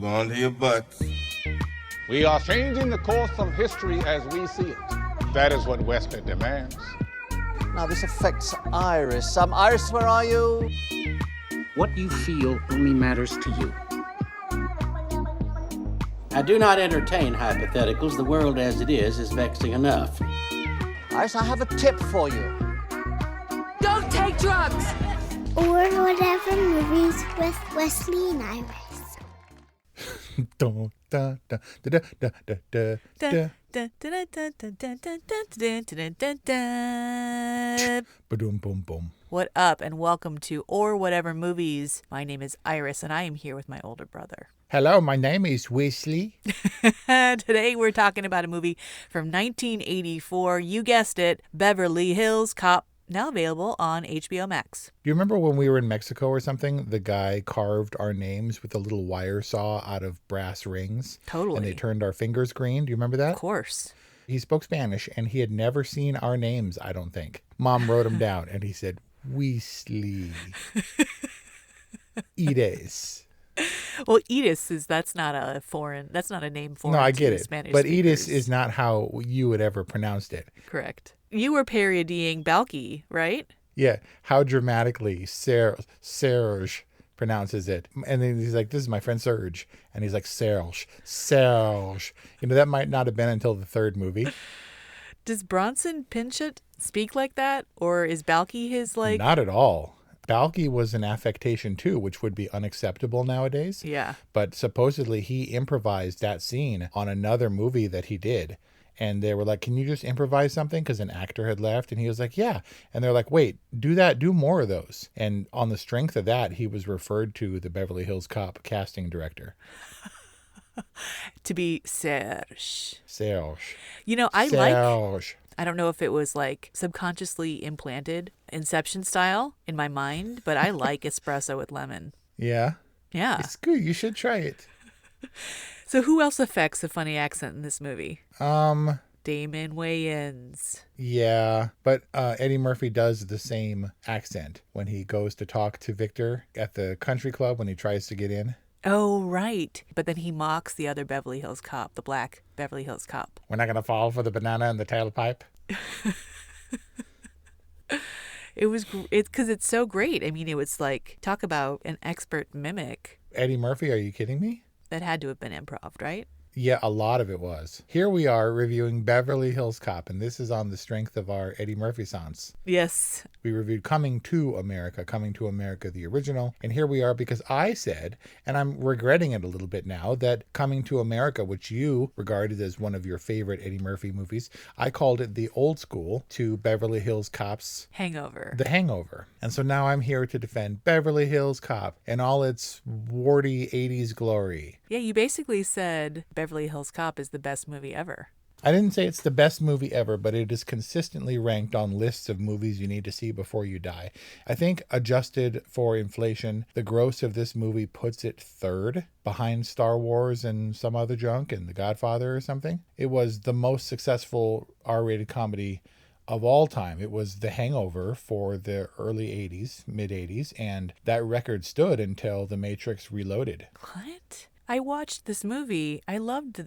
Hold on to your butts. We are changing the course of history as we see it. That is what Wesley demands. Now this affects Iris. Iris, where are you? What you feel only matters to you. I do not entertain hypotheticals. The world as it is vexing enough. Iris, I have a tip for you. Don't take drugs! Or whatever movies with Wesley and Iris. What up, and welcome to Or Whatever Movies. My name is Iris, and I am here with my older brother. Hello, my name is Wesley. Today we're talking about a movie from 1984. You guessed it, Beverly Hills Cop. Now available on HBO Max. Do you remember when we were in Mexico or something, the guy carved our names with a little wire saw out of brass rings? Totally. And they turned our fingers green. Do you remember that? Of course. He spoke Spanish, and he had never seen our names, I don't think. Mom wrote them down, and he said, Wesley. Iris. Well, Edis that's not a name foreign. No, I get it. Spanish but speakers. Edis is not how you would ever pronounced it. Correct. You were parodying Balky, right? Yeah, how dramatically Serge pronounces it. And then he's like, this is my friend Serge. And he's like, Serge. You know, that might not have been until the third movie. Does Bronson Pinchot speak like that? Or is Balky his, like... Not at all. Balky was an affectation too, which would be unacceptable nowadays. Yeah. But supposedly he improvised that scene on another movie that he did. And they were like, can you just improvise something? Because an actor had left. And he was like, yeah. And they're like, wait, do more of those. And on the strength of that, he was referred to the Beverly Hills Cop casting director. To be Serge. Serge. You know, I Serge. don't know if it was like subconsciously implanted Inception style in my mind, but I like espresso with lemon. Yeah. Yeah. It's good. You should try it. So who else affects a funny accent in this movie? Damon Wayans. Yeah, but Eddie Murphy does the same accent when he goes to talk to Victor at the country club when he tries to get in. Oh, right. But then he mocks the other Beverly Hills Cop, the black Beverly Hills Cop. We're not going to fall for the banana and the tailpipe. It's because it's so great. I mean, it was like, talk about an expert mimic. Eddie Murphy, are you kidding me? That had to have been improv, right? Yeah, a lot of it was. Here we are reviewing Beverly Hills Cop, and this is on the strength of our Eddie Murphy-sance. Yes. We reviewed Coming to America, the original. And here we are because I said, and I'm regretting it a little bit now, that Coming to America, which you regarded as one of your favorite Eddie Murphy movies, I called it the old school to Beverly Hills Cop's Hangover. The Hangover. And so now I'm here to defend Beverly Hills Cop in all its warty 80s glory. Yeah, you basically said Beverly Hills Cop is the best movie ever. I didn't say it's the best movie ever, but it is consistently ranked on lists of movies you need to see before you die. I think adjusted for inflation, the gross of this movie puts it third behind Star Wars and some other junk and The Godfather or something. It was the most successful R-rated comedy of all time. It was The Hangover for the early 80s, mid 80s, and that record stood until The Matrix Reloaded. What? I watched this movie. I loved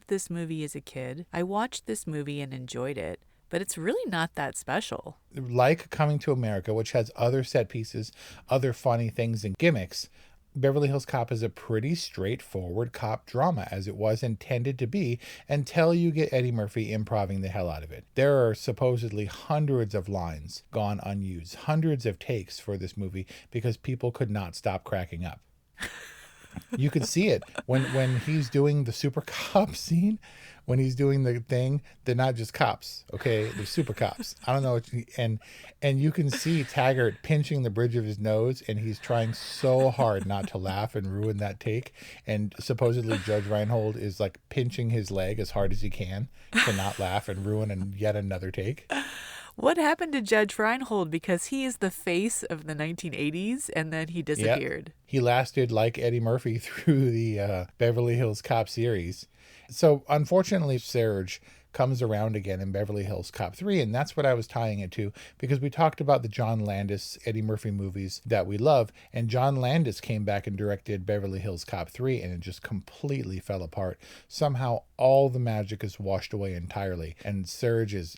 this movie as a kid. I watched this movie and enjoyed it, but it's really not that special. Like Coming to America, which has other set pieces, other funny things and gimmicks, Beverly Hills Cop is a pretty straightforward cop drama, as it was intended to be, until you get Eddie Murphy improving the hell out of it. There are supposedly hundreds of lines gone unused, hundreds of takes for this movie because people could not stop cracking up. You could see it when he's doing the super cop scene, when he's doing the thing. They're not just cops, okay? They're super cops. I don't know. And you can see Taggart pinching the bridge of his nose, and he's trying so hard not to laugh and ruin that take. And supposedly Judge Reinhold is like pinching his leg as hard as he can to not laugh and ruin yet another take. What happened to Judge Reinhold? Because he is the face of the 1980s, and then he disappeared. Yep. He lasted like Eddie Murphy through the Beverly Hills Cop series. So unfortunately, Serge comes around again in Beverly Hills Cop 3. And that's what I was tying it to, because we talked about the John Landis, Eddie Murphy movies that we love. And John Landis came back and directed Beverly Hills Cop 3, and it just completely fell apart. Somehow all the magic is washed away entirely. And Serge is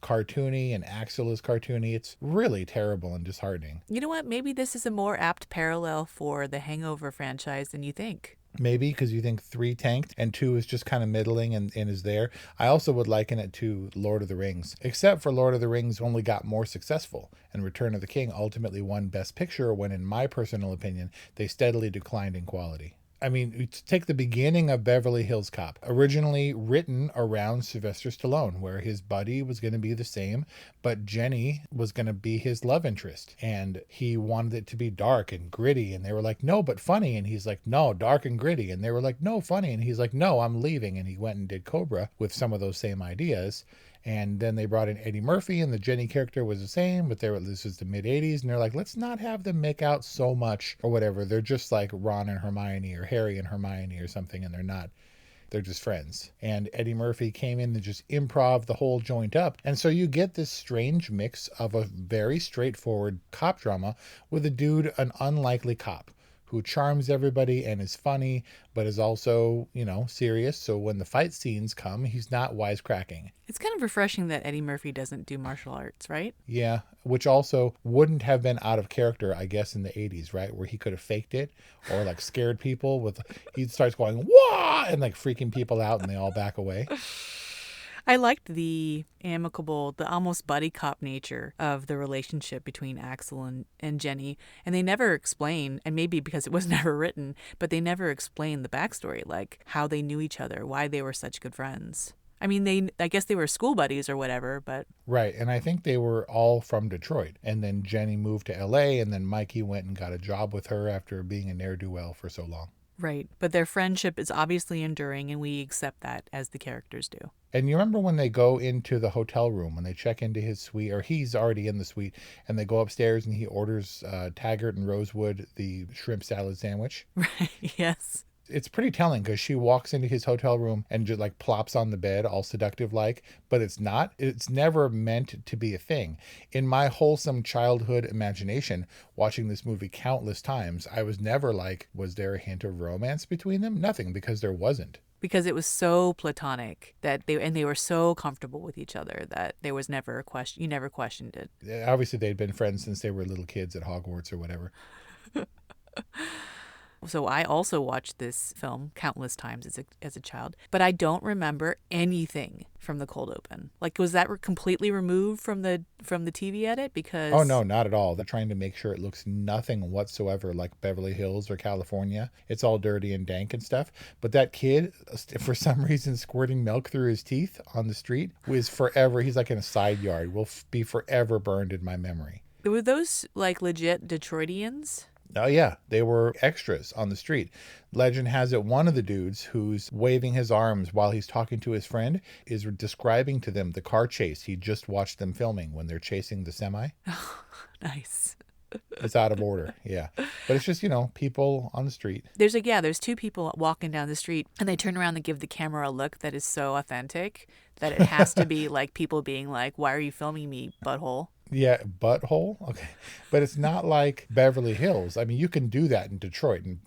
cartoony, and Axel is cartoony. It's really terrible and disheartening. You know what? Maybe this is a more apt parallel for the Hangover franchise than you think. Maybe because you think 3 tanked and 2 is just kind of middling and is there. I also would liken it to Lord of the Rings, except for Lord of the Rings only got more successful, and Return of the King ultimately won Best Picture, when in my personal opinion, they steadily declined in quality. I mean, take the beginning of Beverly Hills Cop, originally written around Sylvester Stallone, where his buddy was going to be the same, but Jenny was going to be his love interest. And he wanted it to be dark and gritty. And they were like, no, but funny. And he's like, no, dark and gritty. And they were like, no, funny. And he's like, no, I'm leaving. And he went and did Cobra with some of those same ideas. And then they brought in Eddie Murphy, and the Jenny character was the same, but this was the mid-'80s, and they're like, let's not have them make out so much or whatever. They're just like Ron and Hermione, or Harry and Hermione or something, and they're not. They're just friends. And Eddie Murphy came in and just improv the whole joint up. And so you get this strange mix of a very straightforward cop drama with a dude, an unlikely cop, who charms everybody and is funny, but is also, serious. So when the fight scenes come, he's not wisecracking. It's kind of refreshing that Eddie Murphy doesn't do martial arts, right? Yeah, which also wouldn't have been out of character, I guess, in the 80s, right? Where he could have faked it or like scared people he starts going, wah, and like freaking people out, and they all back away. I liked the amicable, the almost buddy cop nature of the relationship between Axel and Jenny. And they never explain, and maybe because it was never written, but they never explain the backstory, like how they knew each other, why they were such good friends. I mean, I guess they were school buddies or whatever, but... Right, and I think they were all from Detroit. And then Jenny moved to L.A., and then Mikey went and got a job with her after being a ne'er-do-well for so long. Right, but their friendship is obviously enduring, and we accept that as the characters do. And you remember when they go into the hotel room, when they check into his suite, or he's already in the suite, and they go upstairs and he orders Taggart and Rosewood the shrimp salad sandwich? Right, yes. It's pretty telling, because she walks into his hotel room and just like plops on the bed, all seductive like, but it's not. It's never meant to be a thing. In my wholesome childhood imagination, watching this movie countless times, I was never like, was there a hint of romance between them? Nothing, because there wasn't. Because it was so platonic that they were so comfortable with each other that there was never a question. You never questioned it. Obviously, they'd been friends since they were little kids at Hogwarts or whatever. So I also watched this film countless times as a child, but I don't remember anything from the cold open. Like, was that completely removed from the TV edit? Because oh no, not at all. They're trying to make sure it looks nothing whatsoever like Beverly Hills or California. It's all dirty and dank and stuff. But that kid, for some reason, squirting milk through his teeth on the street was forever. He's like in a side yard. Will be forever burned in my memory. Were those like legit Detroitians? Oh, yeah. They were extras on the street. Legend has it one of the dudes who's waving his arms while he's talking to his friend is describing to them the car chase he just watched them filming when they're chasing the semi. Oh, nice. It's out of order. Yeah. But it's just, people on the street. There's 2 people walking down the street, and they turn around and give the camera a look that is so authentic that it has to be like people being like, why are you filming me, butthole? Yeah, butthole. Okay. But it's not like Beverly Hills. I mean, you can do that in Detroit and,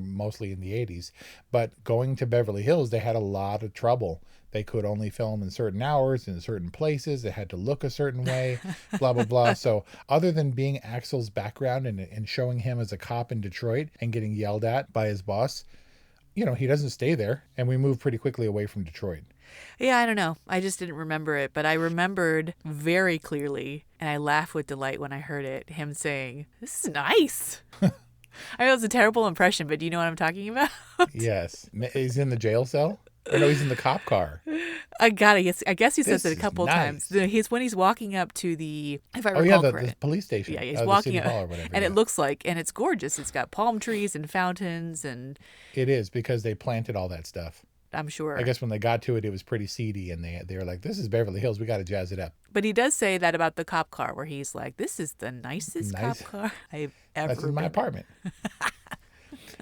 mostly in the 80s. But going to Beverly Hills, they had a lot of trouble. They could only film in certain hours, in certain places. They had to look a certain way, blah, blah, blah. So other than being Axel's background and showing him as a cop in Detroit and getting yelled at by his boss, he doesn't stay there. And we move pretty quickly away from Detroit. Yeah, I don't know. I just didn't remember it, but I remembered very clearly, and I laughed with delight when I heard it, him saying, "This is nice." I know it's a terrible impression, but do you know what I'm talking about? Yes. He's in the jail cell? Or no, he's in the cop car. I guess he says This it a couple is of times. nice. When he's walking up to the, if I recall the correctly. police station. Yeah, he's the walking city up, hall or whatever. and yeah. it looks like, and it's gorgeous. It's got palm trees and fountains, and It is, because they planted all that stuff. I'm sure. I guess when they got to it, it was pretty seedy, and they were like, this is Beverly Hills. We got to jazz it up. But he does say that about the cop car, where he's like, "This is the nicest Nice. cop car I've ever That's in my been in." apartment.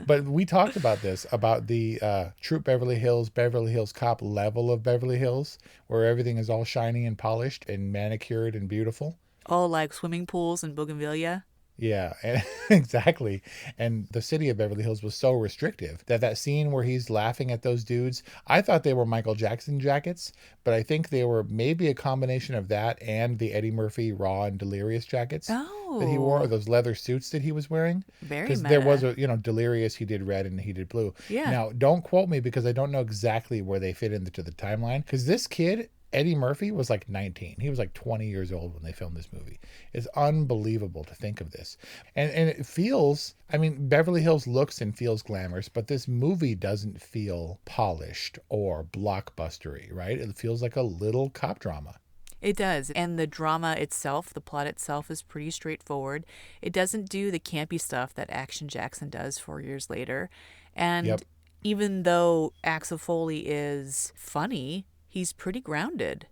But we talked about this, about the Troop Beverly Hills Cop level of Beverly Hills, where everything is all shiny and polished and manicured and beautiful. Oh, like swimming pools and bougainvillea. Yeah, and, exactly. And the city of Beverly Hills was so restrictive that scene where he's laughing at those dudes, I thought they were Michael Jackson jackets, but I think they were maybe a combination of that and the Eddie Murphy Raw and Delirious jackets that he wore, or those leather suits that he was wearing. Very Because meta. there was Delirious, he did red and he did blue. Yeah. Now, don't quote me because I don't know exactly where they fit into the timeline, because this kid, Eddie Murphy, was like 19. He was like 20 years old when they filmed this movie. It's unbelievable to think of this. And it feels, I mean, Beverly Hills looks and feels glamorous, but this movie doesn't feel polished or blockbustery, right? It feels like a little cop drama. It does. And the drama itself, the plot itself, is pretty straightforward. It doesn't do the campy stuff that Action Jackson does 4 years later. And Yep. even though Axel Foley is funny, he's pretty grounded.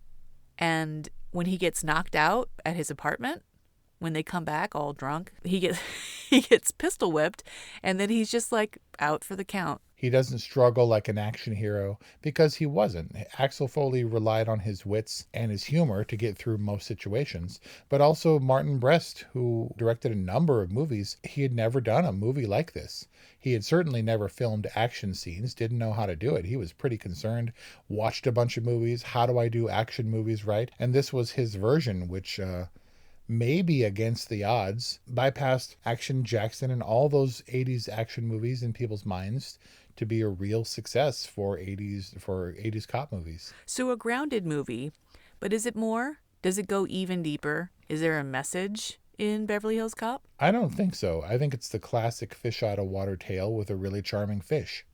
And when he gets knocked out at his apartment, when they come back all drunk, he gets pistol whipped, and then he's just like out for the count. He doesn't struggle like an action hero because he wasn't. Axel Foley relied on his wits and his humor to get through most situations. But also Martin Brest, who directed a number of movies, he had never done a movie like this. He had certainly never filmed action scenes, didn't know how to do it. He was pretty concerned, watched a bunch of movies. How do I do action movies right? And this was his version, which maybe against the odds, bypassed Action Jackson and all those 80s action movies in people's minds to be a real success for 80s cop movies. So a grounded movie, but is it more? Does it go even deeper? Is there a message in Beverly Hills Cop? I don't think so. I think it's the classic fish out of water tale with a really charming fish.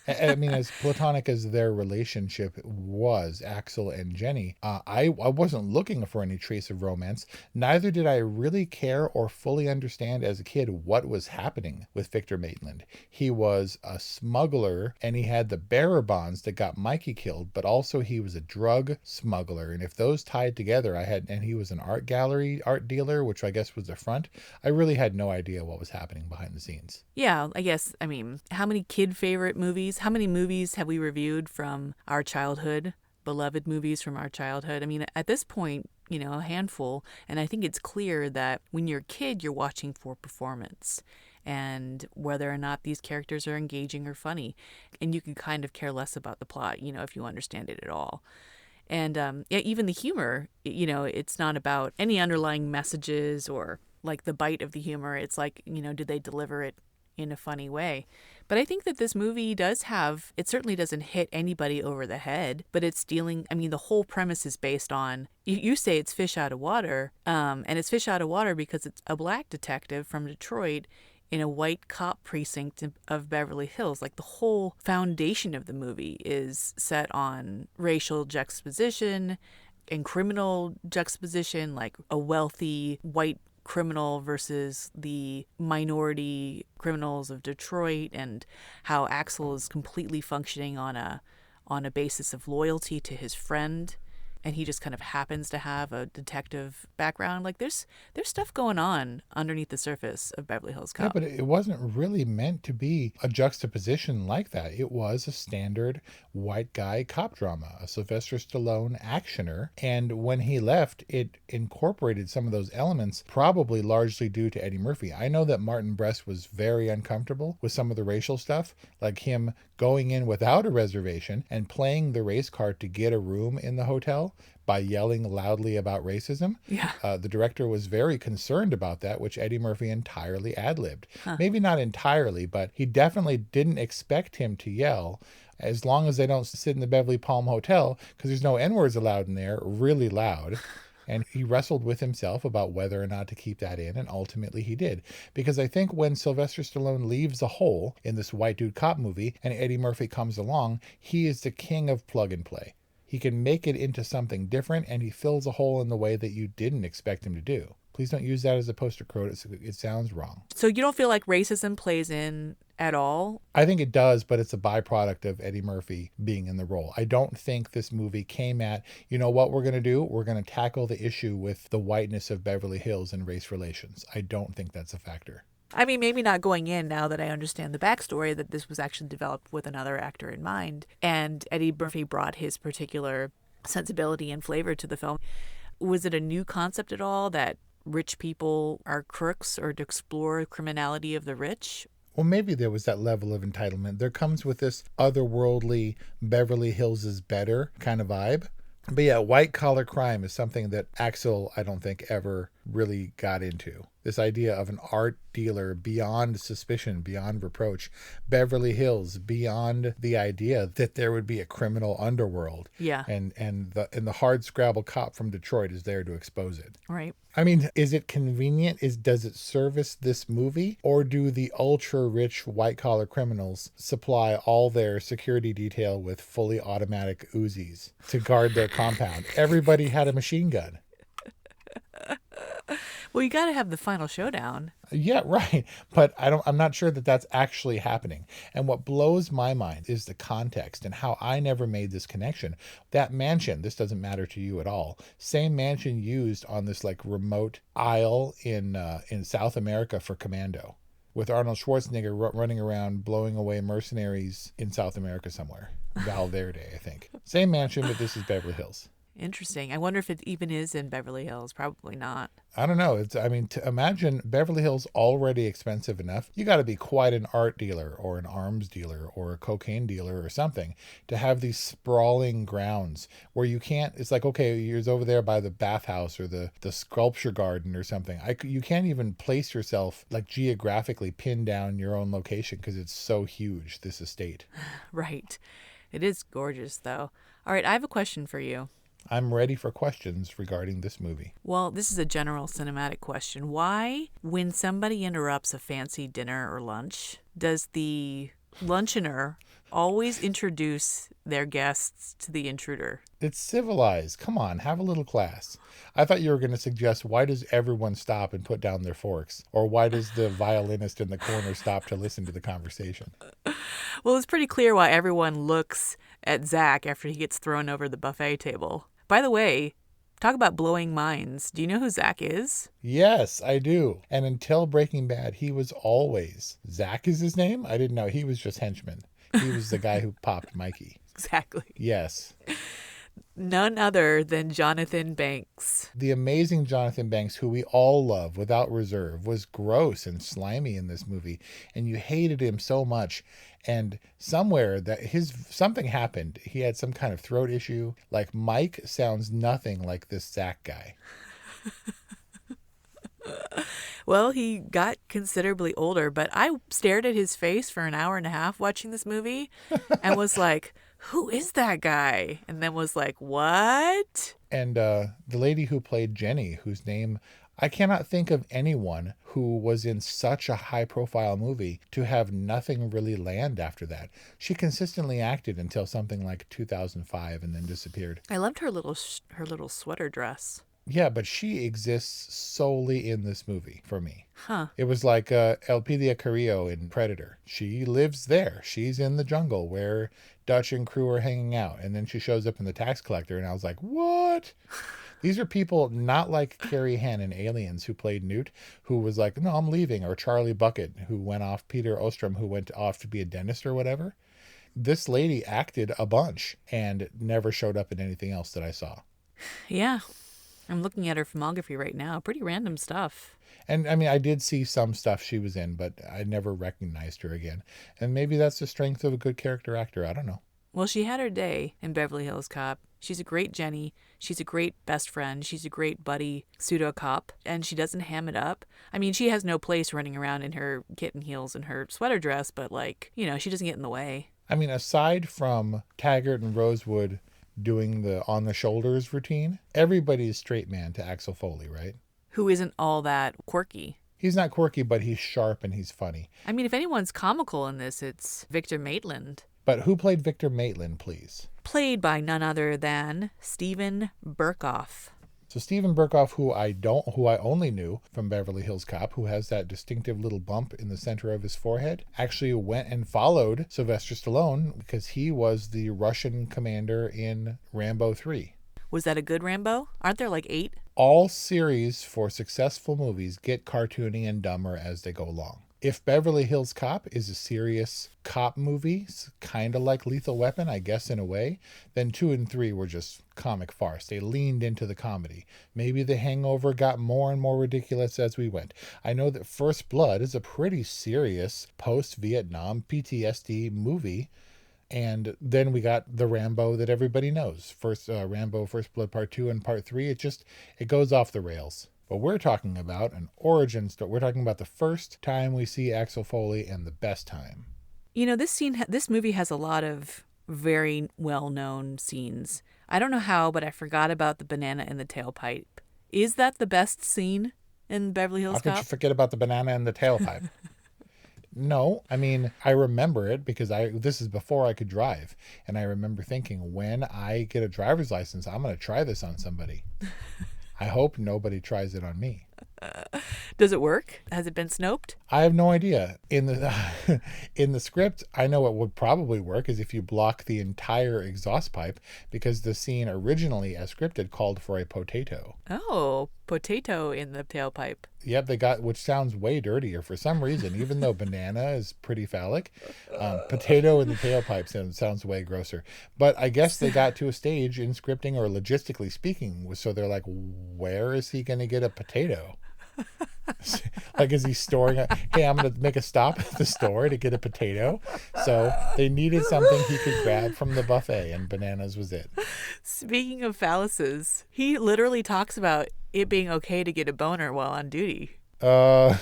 I mean, as platonic as their relationship was, Axel and Jenny, I wasn't looking for any trace of romance. Neither did I really care or fully understand as a kid what was happening with Victor Maitland. He was a smuggler, and he had the bearer bonds that got Mikey killed, but also he was a drug smuggler. And if those tied together, and he was an art dealer, which I guess was the front. I really had no idea what was happening behind the scenes. Yeah, I guess, I mean, how many kid favorite movies? How many movies have we reviewed from our childhood? Beloved movies from our childhood? I mean, at this point, a handful. And I think it's clear that when you're a kid, you're watching for performance and whether or not these characters are engaging or funny. And you can kind of care less about the plot, if you understand it at all. And even the humor, it's not about any underlying messages or like the bite of the humor. It's like, did they deliver it in a funny way? But I think that this movie it certainly doesn't hit anybody over the head, but it's dealing, the whole premise is based on, you say it's fish out of water, and it's fish out of water because it's a black detective from Detroit in a white cop precinct of Beverly Hills. Like the whole foundation of the movie is set on racial juxtaposition and criminal juxtaposition, like a wealthy white criminal versus the minority criminals of Detroit, and how Axel is completely functioning on a basis of loyalty to his friend, and he just kind of happens to have a detective background. Like there's stuff going on underneath the surface of Beverly Hills Cop. Yeah, but it wasn't really meant to be a juxtaposition like that. It was a standard white guy cop drama, a Sylvester Stallone actioner. And when he left, it incorporated some of those elements, probably largely due to Eddie Murphy. I know that Martin Brest was very uncomfortable with some of the racial stuff, like him going in without a reservation and playing the race card to get a room in the hotel by yelling loudly about racism. Yeah. The director was very concerned about that, which Eddie Murphy entirely ad-libbed. Maybe not entirely, but he definitely didn't expect him to yell, as long as they don't sit in the Beverly Palm Hotel, because there's no N-words allowed in there, really loud. And he wrestled with himself about whether or not to keep that in, and ultimately he did. Because I think when Sylvester Stallone leaves the hole in this white dude cop movie and Eddie Murphy comes along, he is the king of plug and play. He can make it into something different, and he fills a hole in the way that you didn't expect him to do. Please don't use that as a poster quote. It sounds wrong. So you don't feel like racism plays in at all? I think it does, but it's a byproduct of Eddie Murphy being in the role. I don't think this movie came at, what we're going to do? We're going to tackle the issue with the whiteness of Beverly Hills and race relations. I don't think that's a factor. I mean, maybe not going in now that I understand the backstory that this was actually developed with another actor in mind. And Eddie Murphy brought his particular sensibility and flavor to the film. Was it a new concept at all that rich people are crooks or to explore criminality of the rich? Well, maybe there was that level of entitlement. There comes with this otherworldly Beverly Hills is better kind of vibe. But yeah, white collar crime is something that Axel, I don't think, ever really got into. This idea of an art dealer beyond suspicion, beyond reproach. Beverly Hills beyond the idea that there would be a criminal underworld. Yeah. And the hard scrabble cop from Detroit is there to expose it. Right. I mean, is it convenient? Does it service this movie? Or do the ultra rich white collar criminals supply all their security detail with fully automatic Uzis to guard their compound? Everybody had a machine gun. Well, you got to have the final showdown. Yeah, right. But I'm not sure that that's actually happening. And what blows my mind is the context and how I never made this connection. That mansion, this doesn't matter to you at all. Same mansion used on this like remote isle in South America for Commando, with Arnold Schwarzenegger running around blowing away mercenaries in South America somewhere. Val Verde, I think. Same mansion, but this is Beverly Hills. Interesting. I wonder if it even is in Beverly Hills. Probably not. I don't know. To imagine Beverly Hills already expensive enough, you got to be quite an art dealer or an arms dealer or a cocaine dealer or something to have these sprawling grounds where you can't, it's like, okay, you're over there by the bathhouse or the sculpture garden or something. You can't even place yourself like geographically pin down your own location because it's so huge, this estate. Right. It is gorgeous, though. All right, I have a question for you. I'm ready for questions regarding this movie. Well, this is a general cinematic question. Why, when somebody interrupts a fancy dinner or lunch, does the luncheoner always introduce their guests to the intruder? It's civilized. Come on, have a little class. I thought you were going to suggest, why does everyone stop and put down their forks? Or why does the violinist in the corner stop to listen to the conversation? Well, it's pretty clear why everyone looks at Zach after he gets thrown over the buffet table. By the way, talk about blowing minds. Do you know who Zach is? Yes, I do. And until Breaking Bad, he was always... Zach is his name? I didn't know. He was just henchman. He was the guy who popped Mikey. Exactly. Yes. None other than Jonathan Banks. The amazing Jonathan Banks, who we all love without reserve, was gross and slimy in this movie. And you hated him so much. And somewhere something happened. He had some kind of throat issue. Like, Mike sounds nothing like this Zach guy. Well, he got considerably older, but I stared at his face for an hour and a half watching this movie and was like, who is that guy? And then was like, what? And the lady who played Jenny, whose name... I cannot think of anyone who was in such a high-profile movie to have nothing really land after that. She consistently acted until something like 2005 and then disappeared. I loved her little sweater dress. Yeah, but she exists solely in this movie for me. Huh. It was like Elpidia Carrillo in Predator. She lives there. She's in the jungle where Dutch and crew are hanging out. And then she shows up in The Tax Collector, and I was like, what? These are people not like Carrie Henn in Aliens, who played Newt, who was like, no, I'm leaving. Or Charlie Bucket, who went off, Peter Ostrom, who went off to be a dentist or whatever. This lady acted a bunch and never showed up in anything else that I saw. Yeah. I'm looking at her filmography right now. Pretty random stuff. And I mean, I did see some stuff she was in, but I never recognized her again. And maybe that's the strength of a good character actor. I don't know. Well, she had her day in Beverly Hills Cop. She's a great Jenny. She's a great best friend. She's a great buddy pseudo cop. And she doesn't ham it up. I mean, she has no place running around in her kitten heels and her sweater dress, but she doesn't get in the way. I mean, aside from Taggart and Rosewood doing the on the shoulders routine, everybody's straight man to Axel Foley, right? Who isn't all that quirky. He's not quirky, but he's sharp and he's funny. I mean, if anyone's comical in this, it's Victor Maitland. But who played Victor Maitland, please? Played by none other than Stephen Berkoff. So Stephen Berkoff, who I only knew from Beverly Hills Cop, who has that distinctive little bump in the center of his forehead, actually went and followed Sylvester Stallone because he was the Russian commander in Rambo 3. Was that a good Rambo? Aren't there like 8? all series for successful movies get cartoony and dumber as they go along. If Beverly Hills Cop is a serious cop movie, kind of like Lethal Weapon, I guess in a way, then 2 and 3 were just comic farce. They leaned into the comedy. Maybe The Hangover got more and more ridiculous as we went. I know that First Blood is a pretty serious post-Vietnam PTSD movie. And then we got the Rambo that everybody knows. Rambo, First Blood Part 2 and Part 3. It goes off the rails. But we're talking about an origin story. We're talking about the first time we see Axel Foley and the best time. You know, this movie has a lot of very well-known scenes. I don't know how, but I forgot about the banana in the tailpipe. Is that the best scene in Beverly Hills Cop? How could you forget about the banana in the tailpipe? No, I mean, I remember it because this is before I could drive. And I remember thinking, when I get a driver's license, I'm going to try this on somebody. I hope nobody tries it on me. Does it work? Has it been snoped? I have no idea. In the script, I know it would probably work is if you block the entire exhaust pipe, because the scene originally as scripted called for a potato. Oh, potato in the tailpipe. Yep, which sounds way dirtier for some reason, even though banana is pretty phallic. Potato in the tailpipe sounds way grosser. But I guess they got to a stage in scripting, or logistically speaking, so they're like, where is he going to get a potato? Like, is he storing hey, I'm going to make a stop at the store to get a potato. So they needed something he could grab from the buffet, and bananas was it. Speaking of phalluses, he literally talks about it being okay to get a boner while on duty. You're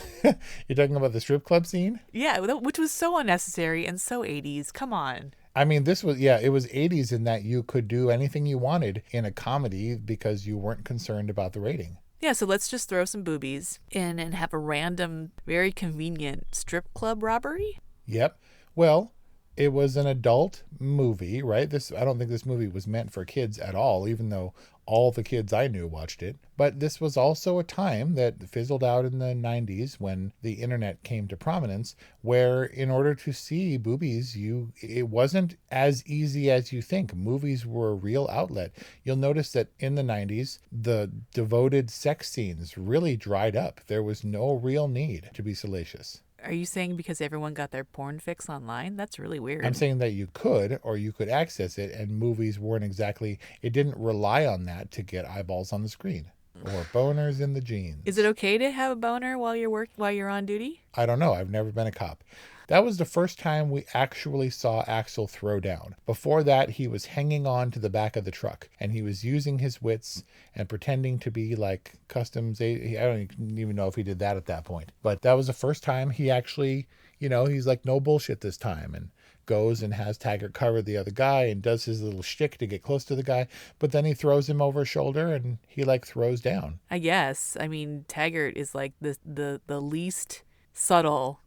talking about the strip club scene? Yeah, which was so unnecessary and so 80s. Come on. I mean, it was 80s in that you could do anything you wanted in a comedy because you weren't concerned about the rating. Yeah, so let's just throw some boobies in and have a random, very convenient strip club robbery? Yep. Well, it was an adult movie, right? I don't think this movie was meant for kids at all, even though all the kids I knew watched it. But this was also a time that fizzled out in the 90s when the internet came to prominence, where in order to see boobies, it wasn't as easy as you think. Movies were a real outlet. You'll notice that in the 90s, the devoted sex scenes really dried up. There was no real need to be salacious. Are you saying because everyone got their porn fix online? That's really weird. I'm saying that you could access it, and movies weren't exactly, it didn't rely on that to get eyeballs on the screen or boners in the jeans. Is it okay to have a boner while you're on duty? I don't know. I've never been a cop. That was the first time we actually saw Axel throw down. Before that, he was hanging on to the back of the truck, and he was using his wits and pretending to be like customs. I don't even know if he did that at that point. But that was the first time he actually, he's like, no bullshit this time, and goes and has Taggart cover the other guy and does his little shtick to get close to the guy. But then he throws him over his shoulder, and he throws down. I guess. I mean, Taggart is like the least subtle,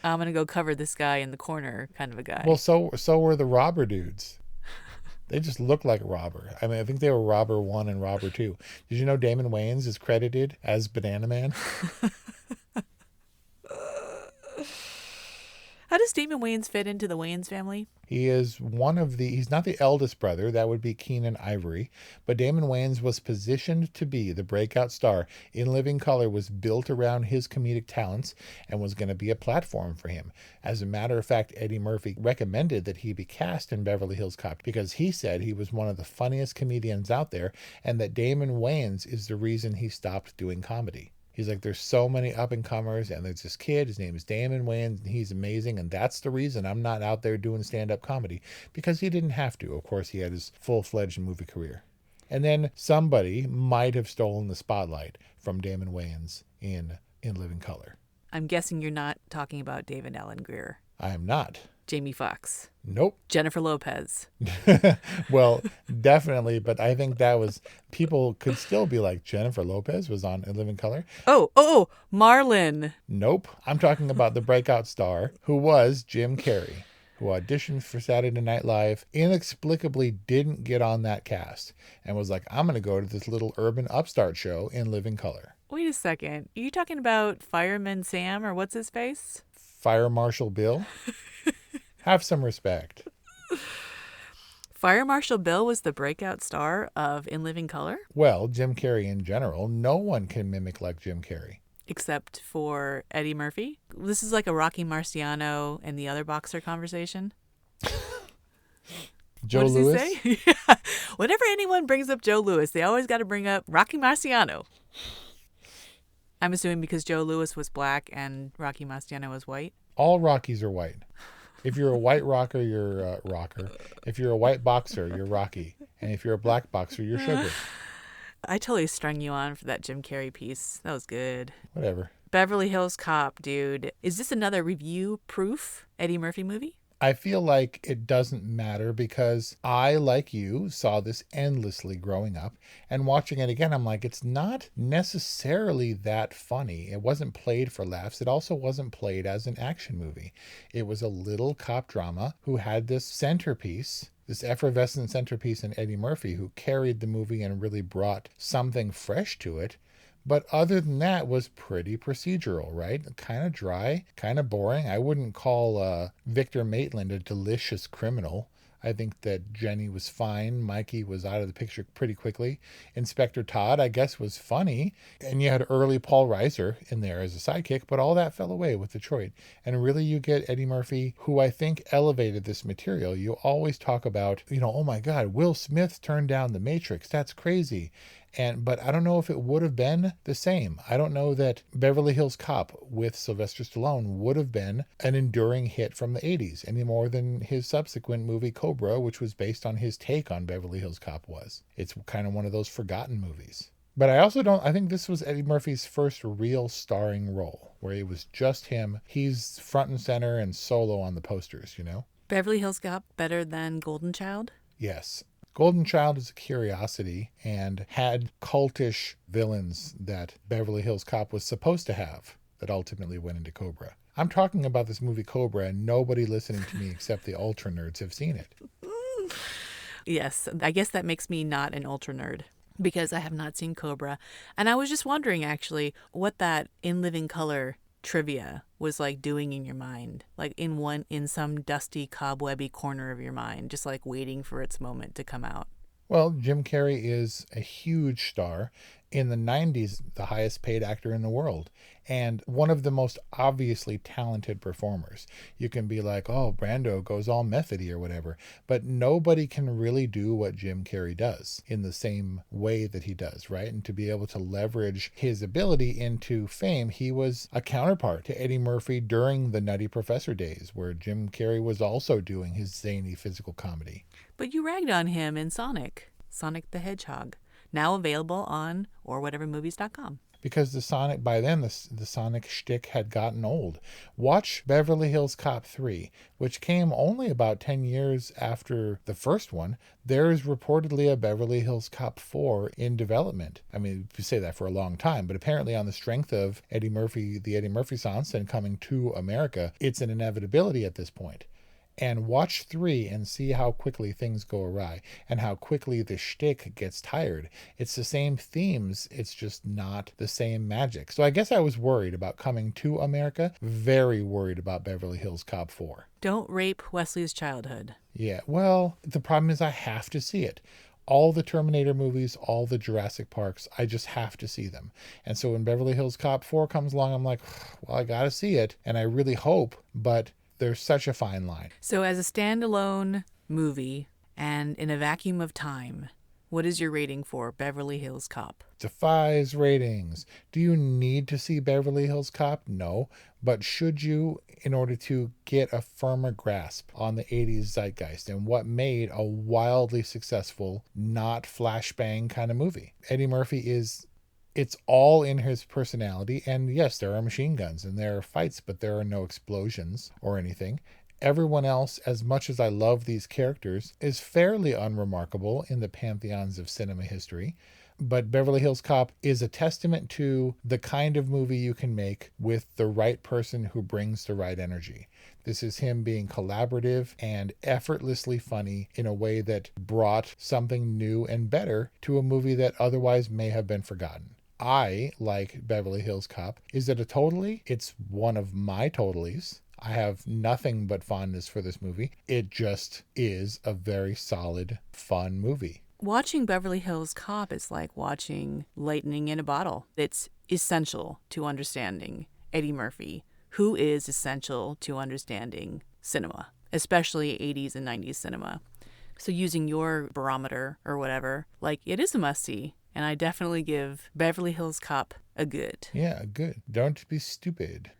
I'm gonna go cover this guy in the corner kind of a guy. Well, so were the robber dudes. They just look like a robber. I mean, I think they were Robber 1 and Robber 2. Did you know Damon Wayans is credited as Banana Man? How does Damon Wayans fit into the Wayans family? He is he's not the eldest brother, that would be Keenan Ivory, but Damon Wayans was positioned to be the breakout star. In Living Color was built around his comedic talents and was going to be a platform for him. As a matter of fact, Eddie Murphy recommended that he be cast in Beverly Hills Cop because he said he was one of the funniest comedians out there, and that Damon Wayans is the reason he stopped doing comedy. He's like, there's so many up-and-comers, and there's this kid, his name is Damon Wayans, and he's amazing, and that's the reason I'm not out there doing stand-up comedy, because he didn't have to. Of course, he had his full-fledged movie career. And then somebody might have stolen the spotlight from Damon Wayans in Living Color. I'm guessing you're not talking about David Alan Grier. I am not. Jamie Foxx. Nope. Jennifer Lopez. Well, definitely, but I think people could still be like, Jennifer Lopez was on In Living Color. Oh, Marlon. Nope. I'm talking about the breakout star who was Jim Carrey, who auditioned for Saturday Night Live, inexplicably didn't get on that cast, and was like, I'm going to go to this little urban upstart show in Living Color. Wait a second. Are you talking about Fireman Sam, or what's his face? Fire Marshal Bill? Have some respect. Fire Marshal Bill was the breakout star of In Living Color, Well, Jim Carrey in general, no one can mimic like Jim Carrey. except for Eddie Murphy. This is like a Rocky Marciano and the other boxer conversation. Joe What does Louis? he say? Yeah. Whenever anyone brings up Joe Louis, they always got to bring up Rocky Marciano. I'm assuming because Joe Louis was black and Rocky Marciano was white. All Rockies are white. If you're a white rocker, you're a rocker. If you're a white boxer, you're Rocky. And if you're a black boxer, you're Sugar. I totally strung you on for that Jim Carrey piece. That was good. Whatever. Beverly Hills Cop, dude. Is this another review-proof Eddie Murphy movie? I feel like it doesn't matter because I, like you, saw this endlessly growing up, and watching it again, I'm like, it's not necessarily that funny. It wasn't played for laughs. It also wasn't played as an action movie. It was a little cop drama who had this centerpiece, this effervescent centerpiece in Eddie Murphy, who carried the movie and really brought something fresh to it. But other than that, was pretty procedural, right? Kind of dry, kind of boring. I wouldn't call Victor Maitland a delicious criminal. I think that Jenny was fine. Mikey was out of the picture pretty quickly. Inspector Todd, I guess, was funny. And you had early Paul Reiser in there as a sidekick, but all that fell away with Detroit. And really you get Eddie Murphy, who I think elevated this material. You always talk about, oh my God, Will Smith turned down The Matrix. That's crazy. But I don't know if it would have been the same. I don't know that Beverly Hills Cop with Sylvester Stallone would have been an enduring hit from the 80s any more than his subsequent movie Cobra, which was based on his take on Beverly Hills Cop was. It's kind of one of those forgotten movies. But I think this was Eddie Murphy's first real starring role, where it was just him. He's front and center and solo on the posters, Beverly Hills Cop better than Golden Child? Yes. Golden Child is a curiosity and had cultish villains that Beverly Hills Cop was supposed to have that ultimately went into Cobra. I'm talking about this movie Cobra, and nobody listening to me except the ultra nerds have seen it. Yes, I guess that makes me not an ultra nerd because I have not seen Cobra. And I was just wondering, actually, what that In Living Color trivia was like doing in your mind, like in some dusty cobwebby corner of your mind, just like waiting for its moment to come out. Well, Jim Carrey is a huge star. In the 90s, the highest paid actor in the world, and one of the most obviously talented performers. You can be like, oh, Brando goes all methody or whatever, but nobody can really do what Jim Carrey does in the same way that he does, right? And to be able to leverage his ability into fame, he was a counterpart to Eddie Murphy during the Nutty Professor days, where Jim Carrey was also doing his zany physical comedy. But you ragged on him in Sonic the Hedgehog. Now available on orwhatevermovies.com. Because by then the Sonic shtick had gotten old. Watch Beverly Hills Cop 3, which came only about 10 years after the first one. There is reportedly a Beverly Hills Cop 4 in development. I mean, you say that for a long time, but apparently on the strength of the Eddie Murphy Sons and coming to America, it's an inevitability at this point. And watch 3 and see how quickly things go awry and how quickly the shtick gets tired. It's the same themes, it's just not the same magic. So I guess I was worried about coming to America, very worried about Beverly Hills Cop 4. Don't rape Wesley's childhood. Yeah, well, the problem is I have to see it. All the Terminator movies, all the Jurassic Parks, I just have to see them. And so when Beverly Hills Cop 4 comes along, I'm like, well, I gotta see it. And I really hope, but there's such a fine line. So as a standalone movie and in a vacuum of time, what is your rating for Beverly Hills Cop? Defies ratings. Do you need to see Beverly Hills Cop? No. But should you, in order to get a firmer grasp on the 80s zeitgeist and what made a wildly successful, not flashbang kind of movie? Eddie Murphy it's all in his personality, and yes, there are machine guns and there are fights, but there are no explosions or anything. Everyone else, as much as I love these characters, is fairly unremarkable in the pantheons of cinema history. But Beverly Hills Cop is a testament to the kind of movie you can make with the right person who brings the right energy. This is him being collaborative and effortlessly funny in a way that brought something new and better to a movie that otherwise may have been forgotten. I like Beverly Hills Cop. Is it a totally? It's one of my totallys. I have nothing but fondness for this movie. It just is a very solid, fun movie. Watching Beverly Hills Cop is like watching lightning in a bottle. It's essential to understanding Eddie Murphy, who is essential to understanding cinema, especially 80s and 90s cinema. So using your barometer or whatever, like, it is a must-see. And I definitely give Beverly Hills Cop a good. Yeah, good. Don't be stupid.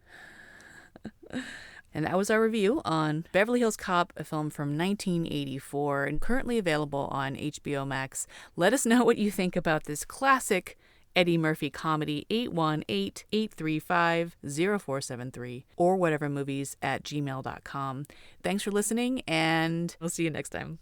And that was our review on Beverly Hills Cop, a film from 1984 and currently available on HBO Max. Let us know what you think about this classic Eddie Murphy comedy, 818-835-0473 or whatevermovies@gmail.com. Thanks for listening, and we'll see you next time.